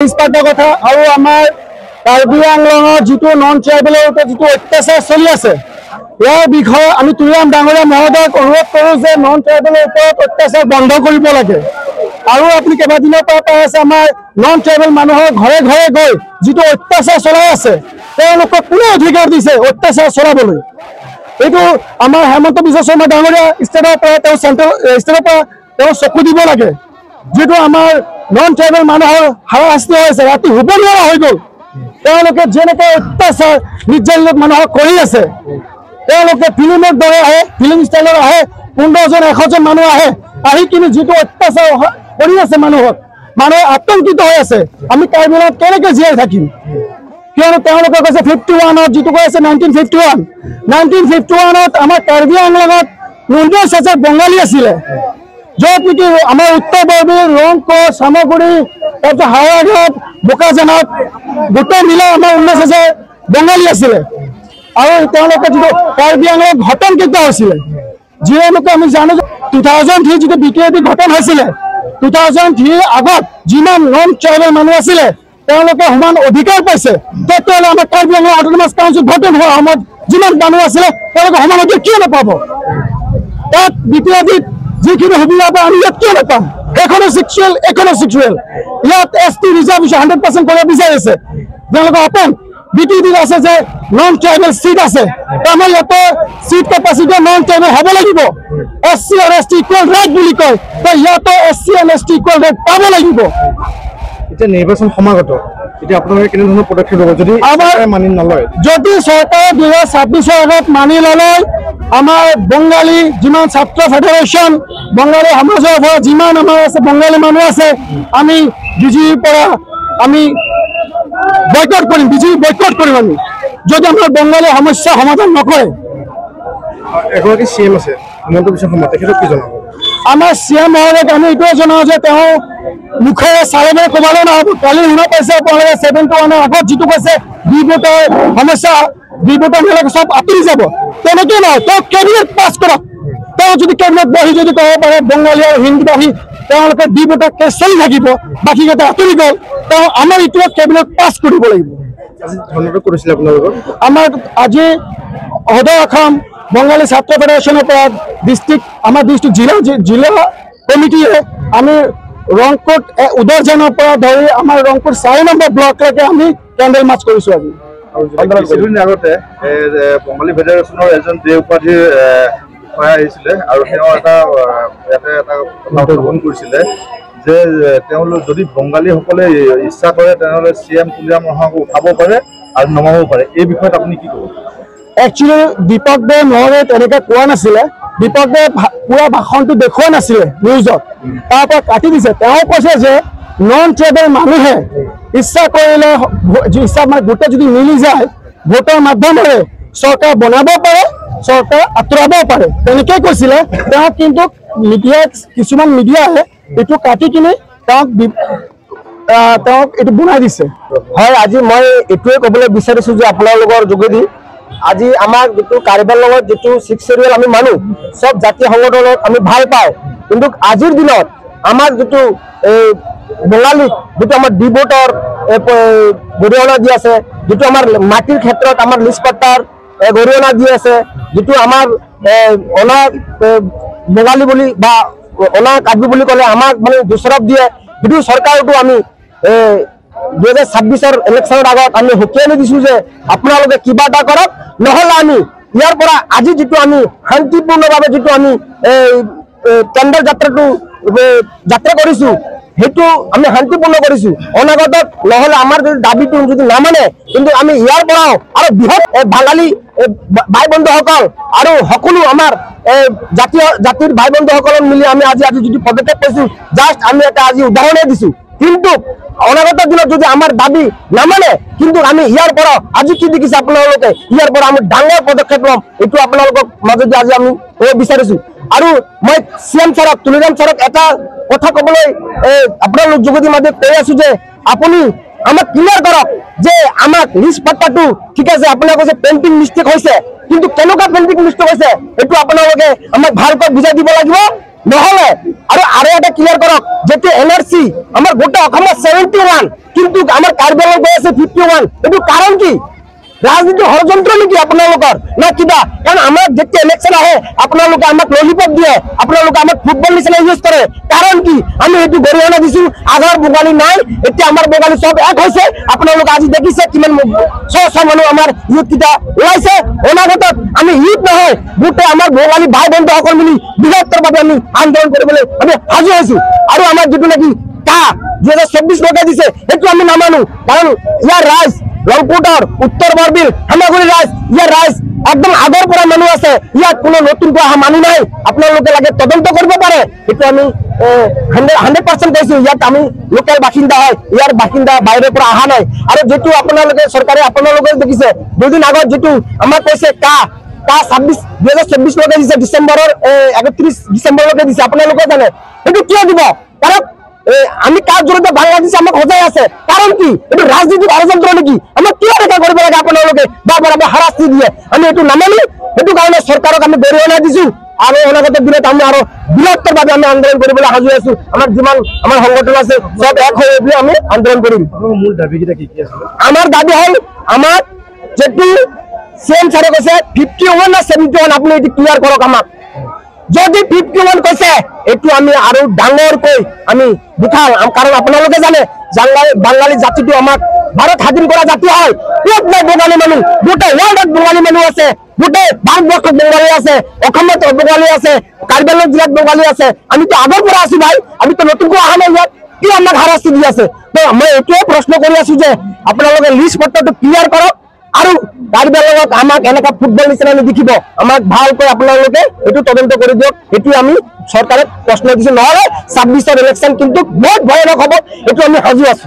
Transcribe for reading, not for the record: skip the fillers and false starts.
কথা আৰু আমাৰ কাৰ্বি আংলঙৰ যিটো নন ট্ৰাইবেলৰ ওপৰত যিটো অত্যাচাৰ চলি আছে ইয়াৰ বিষয়ে আমি তুলিয়াম ডাঙৰীয়া মহোদয়ক অনুৰোধ কৰোঁ যে নন ট্ৰাইবেলৰ ওপৰত অত্যাচাৰ বন্ধ কৰিব লাগে। আৰু আপুনি কেইবাদিনৰ পৰা পাই আছে আমাৰ নন ট্ৰাইবেল মানুহৰ ঘৰে ঘৰে গৈ যিটো অত্যাচাৰ চলাই আছে তেওঁলোকক কোনে অধিকাৰ দিছে অত্যাচাৰ চলাবলৈ। এইটো আমাৰ হেমন্ত বিশ্ব শৰ্মা ডাঙৰীয়া ষ্টেটৰ পৰা তেওঁ চেণ্ট্ৰেল ষ্টেটৰ পৰা তেওঁ চকু দিব লাগে। যেটো আমাৰ নন ট্ৰাইবেল মানুহৰ হাৰাশাস্তি হৈছে ৰাতি শুব নোৱাৰা হৈ গ'ল। তেওঁলোকে যেনেকে অত্যাচাৰ নিৰ্যাতন মানুহক কৰি আছে তেওঁলোকে ফিল্মৰ দৰে আহে ফিল্ম ষ্টাইলৰ আহে 15জন 100জন মানুহ আহে আহি কিনে যিটো অত্যাচাৰ কৰি আছে মানুহক মানুহ আতংকিত হৈ আছে। আমি কাৰ্বিলত কেনেকৈ জীয়াই থাকিম কিয়নো তেওঁলোকে কৈছে 51ত যিটো কৈ আছে 1951ত আমাৰ কাৰ্বি আংলঙত 49,000 বঙালী আছিলে য'ত নেকি আমাৰ উত্তৰ বৰবীৰ ৰংপুৰ চামগুৰি তাৰপিছত হাৱাঘাট বোকাজানাত গোটেই মিলাই আমাৰ 19,000 বঙালী আছিলে। আৰু তেওঁলোকে যিটো কাৰ্বি আংলং ঘটন কেতিয়া হৈছিলে যিহেতুকে আমি জানো 2003 যিটো বিটিএডি ঘটন হৈছিলে 2003 আগত যিমান নন ট্ৰাইবেল মানুহ আছিলে তেওঁলোকে সমান অধিকাৰ পাইছে। তেতিয়াহ'লে আমাৰ কাৰ্বি আংলং অট'নমাছ কাউন্সিল ঘটন হোৱাৰ সময়ত যিমান মানুহ আছিলে তেওঁলোকে সমান অধিকাৰ কিয় নাপাব। তাত বিটিএডিত যিখিনি সুবিধা পায় আমি ইয়াত কিয় নাপাম। এখনো ছিক্সুৱেল ইয়াত ST ৰিজাৰ্ভেশ্যন 100% কৰিব বিচাৰিছে তেওঁলোকে অপেন বিটিএডিত আছে যে নন ট্ৰাইবেল সিট আছে আমাৰ ইয়াতে সিট কেপাচিটি নন ট্ৰাইবেল হ'ব লাগিব। SC আৰু ST ইকুৱেল ৰাইট বুলি কয় তো ইয়াতে SC আৰু ST ইকুৱেল ৰাইট পাব লাগিব। এতিয়া নিৰ্বাচন সমাগত এতিয়া আপোনালোকে কেনে ধৰণৰ পদক্ষেপ ল'ব যদি আমাৰ মানি নলয় যদি চৰকাৰে 2026 আগত মানি নলয় আমাৰ বঙালী যিমান ছাত্ৰ ফেডাৰেশ্যন বঙালী সমাজৰ পৰা যিমান আমাৰ আছে বঙালী মানুহ আছে আমি বিজেপিৰ পৰা আমি বয়কট কৰিম বয়কট কৰিম আমি যদি আমাৰ বঙালী সমস্যা সমাধান নকৰে। এগৰাকী CM আছে হিমন্ত বিশ্ব শৰ্মা তেখেতক কি জনাব। আমাৰ CM মহোদয়ক আমি এইটোৱে জনাওঁ যে তেওঁ মুখেৰে চাৰিবাৰ ক'বলৈ নহ'ব। কালি শুনা পাইছে আপোনালোকে 7-1 আগত যিটো কৈছে বিভোটৰ সমস্যা বিভোটৰ মেলাক চব আঁতৰি যাব তেনেকে নহয় তেওঁ কেবিনেট পাছ কৰক। তেওঁ যদি কেবিনেট বহি যদি ক'ব পাৰে বঙালী আৰু হিন্দীভাষী তেওঁলোকে বিভোটৰ কেছ চলি থাকিব বাকীকেইটা আঁতৰি গ'ল তেওঁ আমাৰ এইটো কেবিনেট পাছ কৰিব লাগিব। আমাৰ আজি সদৌ অসম বঙালী ছাত্ৰ ফেডাৰেশ্যনৰ পৰা আমাৰ ডিষ্ট্ৰিক্ট জিলা কমিটিয়ে আমি ৰংপুৰ উদৰজনৰ পৰা ধৰি আমাৰ ৰংপুৰ 4 নম্বৰ ব্লকলৈকে আমি কেণ্ডেল মাৰ্চ কৰিছোঁ। আজি আগতে বঙালী ফেডাৰেশ্যনৰ এজন উপাধিৰ বিষয়া আহিছিলে আৰু তেওঁ এটা উত্থাপন কৰিছিলে যে তেওঁলোক যদি বঙালীসকলে ইচ্ছা কৰে তেনেহ'লে CM তুলিয়া মহাক উঠাব পাৰে আৰু নমাব পাৰে। এই বিষয়ত আপুনি কি ক'ব। একচুৱেলি দীপক দে মহোদয়ে তেনেকৈ কোৱা নাছিলে। দীপক দে পুৰা ভাষণটো দেখুওৱা নাছিলে নিউজত তাৰ পৰা কাটি দিছে। তেওঁ কৈছে যে নন ট্ৰাইবেল মানুহে ইচ্ছা কৰিলে ইচ্ছা মানে গোটেই যদি মিলি যায় ভোটৰ মাধ্যমেৰে চৰকাৰ বনাব পাৰে চৰকাৰ আঁতৰাব পাৰে তেনেকৈ কৈছিলে তেওঁ। কিন্তু কিছুমান মিডিয়াই এইটো কাটি কিনে তেওঁক এইটো বনাই দিছে। হয় আজি মই এইটোৱে ক'বলৈ বিচাৰিছোঁ যে আপোনালোকৰ যোগেদি আজি আমাক যিটো কাৰ্বি আংলঙত যিটো 6 চিৰিয়েল আমি মানুহ চব জাতীয় সংগঠনত আমি ভাল পাওঁ কিন্তু আজিৰ দিনত আমাৰ যিটো বঙালীক যিটো আমাৰ ডিভোটৰ গৰিহণা দি আছে যিটো আমাৰ মাটিৰ ক্ষেত্ৰত আমাৰ লিষ্ট পাট্টাৰ গৰিহণা দি আছে যিটো আমাৰ অনা বঙালী বুলি বা অনা কাৰ্বি বুলি ক'লে আমাক মানে দোষাৰোপ দিয়ে সেইটো চৰকাৰতো আমি 2026 ইলেকশ্যনৰ আগত আমি সকীয়াই দিছোঁ যে আপোনালোকে কিবা এটা কৰক নহ'লে আমি ইয়াৰ পৰা আজি যিটো আমি শান্তিপূৰ্ণভাৱে যিটো আমি কেণ্ডেল যাত্ৰা কৰিছোঁ সেইটো আমি শান্তিপূৰ্ণ কৰিছোঁ অনাগতত নহ'লে আমাৰ যদি দাবীটো যদি নামানে কিন্তু আমি ইয়াৰ পৰাও আৰু বৃহৎ বাঙালী ভাই বন্ধুসকল আৰু সকলো আমাৰ জাতিৰ ভাই বন্ধুসকলক মিলি আমি আজি যিটো পদক্ষেপ লৈছোঁ জাষ্ট আমি এটা আজি উদাহৰণে দিছোঁ। কিন্তু অনাগত দিনত যদি আমাৰ দাবী নামানে কিন্তু আমি ইয়াৰ পৰা আজি কি দেখিছে আপোনালোকে ইয়াৰ পৰা আমি ডাঙৰ পদক্ষেপ ল'ম এইটো আপোনালোকক মাজত আজি আমি ক'ব বিচাৰিছোঁ। আৰু মই CM ছাৰক তুলিৰাম ছাৰক এটা কথা ক'বলৈ আপোনালোক যোগেদি মাজত কৈ আছোঁ যে আপুনি আমাক ক্লিয়াৰ কৰক যে আমাক লিষ্ট পাট্টাটো ঠিক আছে আপোনালোকে কৈছে পেইণ্টিং মিষ্টেক হৈছে কিন্তু কেনেকুৱা পেইণ্টিং মিষ্টেক হৈছে এইটো আপোনালোকে আমাক ভালকৈ বুজাই দিব লাগিব নহলে আৰু এটা ক্লিয়াৰ কৰক যেটো এনআৰসি আমাৰ গোটা অসমত 71 কিন্তু আমাৰ কাৰ্বিআংলং গৈ আছে 51 এটো কাৰণ কি ৰাজনীতি ষড়যন্ত্ৰ নেকি আপোনালোকৰ না কিবা কাৰণ আমাৰ যেতিয়া ইলেকশন আহে আপোনালোকে আমাক ললিপপ দিয়ে আপোনালোকে আমাক ফুটবল নিচিনা ইউজ কৰে কাৰণ কি আমি এটো গৰিহণা দিছো আগৰ বঙালী নাই এতিয়া আমাৰ বঙালী সব এক হৈছে আপোনালোকে আজি দেখিছে কিমান মানুহ আমাৰ ইউথ কিটা ওলাইছে অনাগতত আমি ইউথ নহয় গোটে আমাৰ বঙালী ভাই বন্ধুসকল মিলি বৃহত্তৰভাৱে আমি আন্দোলন কৰিবলৈ আমি সাজু হৈছো আৰু আমাৰ যেটো নাকি কা 2024 লগাই দিছে এটো আমি নামানো কাৰণ ইয়াৰ ৰাইজ ৰংপুৰ উত্তৰ বৰবিল হামাগুড়ি ৰাইজ ইয়াৰ ৰাইজ একদম আগৰ পৰা মানুহ আছে ইয়াত কোনো নতুন অহা মানুহ নাই আপোনালোকে লাগে তদন্ত কৰিব পাৰে এটো আমি 100% কৈছো ইয়াত আমি লোকেল বাসিন্দা হয় ইয়াৰ বাসিন্দা বাইৰে পৰা অহা নাই আৰু যেটো আপোনালোকে সরকারে আপোনালোকে দেখিছে দুদিন আগত যেটো আমাক কৈছে কা 2024 লগাই দিছে ডিসেম্বৰৰ 31 ডিসেম্বৰলৈকে দিছে আপোনালোকে জানে এটো কিয় দিব কাৰণ আমি কাৰ জড়িত বাংলাদেশ আমাক সজাই আছে কাৰণ কি এটো ৰাজনীতিক ষড়যন্ত্ৰ নেকি আমাক কিয় দেখা কৰিব লাগে আপোনালোকে বাৰবাৰ হাৰাস্তি দিয়ে আমি এটো নামানি এটো কাৰণে চৰকাৰক আমি গৰিহণা দিছো আৰু অনাগত দিনত আমি আৰু বৃহত্তৰভাৱে আমি আন্দোলন কৰিবলৈ সাজু আছো আমাৰ যিমান আমাৰ সংগঠন আছে সব এক হৈ আমি আন্দোলন কৰিম মূল দাবীকেইটা কি কি আছে আমাৰ দাবী হল আমাৰ যেটো সেম ছাৰে কৈছে 51 না 71 আপুনি এটো ক্লিয়াৰ কৰক আমাক যদি 51 কৈছে এটো আমি আৰু ডাঙৰকৈ আমি বুঠাল কাৰণ আপোনালোকে জানে বাঙালী জাতিটো আমাক ভাৰত স্বাধীন কৰা জাতি হয় ক'ত নাই বঙালী মানুহ গোটেই ওয়াৰ্ল্ডত বঙালী মানুহ আছে গোটেই ভাৰতবৰ্ষত বঙালী আছে অসমত বঙালী আছে কাৰ্বিআংলং জিলাত বঙালী আছে আমিতো আগৰ পৰা আছো ভাই আমিতো নতুনকৈ অহা নাই ইয়াত কি আমাক হাৰাস্তি দি আছে তো মই এইটোৱে প্ৰশ্ন কৰি আছো যে আপোনালোকে লিষ্ট পত্ৰটো ক্লিয়াৰ কৰক আৰু কাৰ্বিআংলঙত আমাক এনেকা ফুটবল নিচিনা দেখিব আমাক ভালকৈ আপোনালোকে এটো তদন্ত কৰি দিয়ক এটো আমি সরকারক প্রশ্ন দিছো নহলে 26 ইলেকশন কিন্তু বহুত ভয়ানক হ'ব এটো আমি সাজু আছো।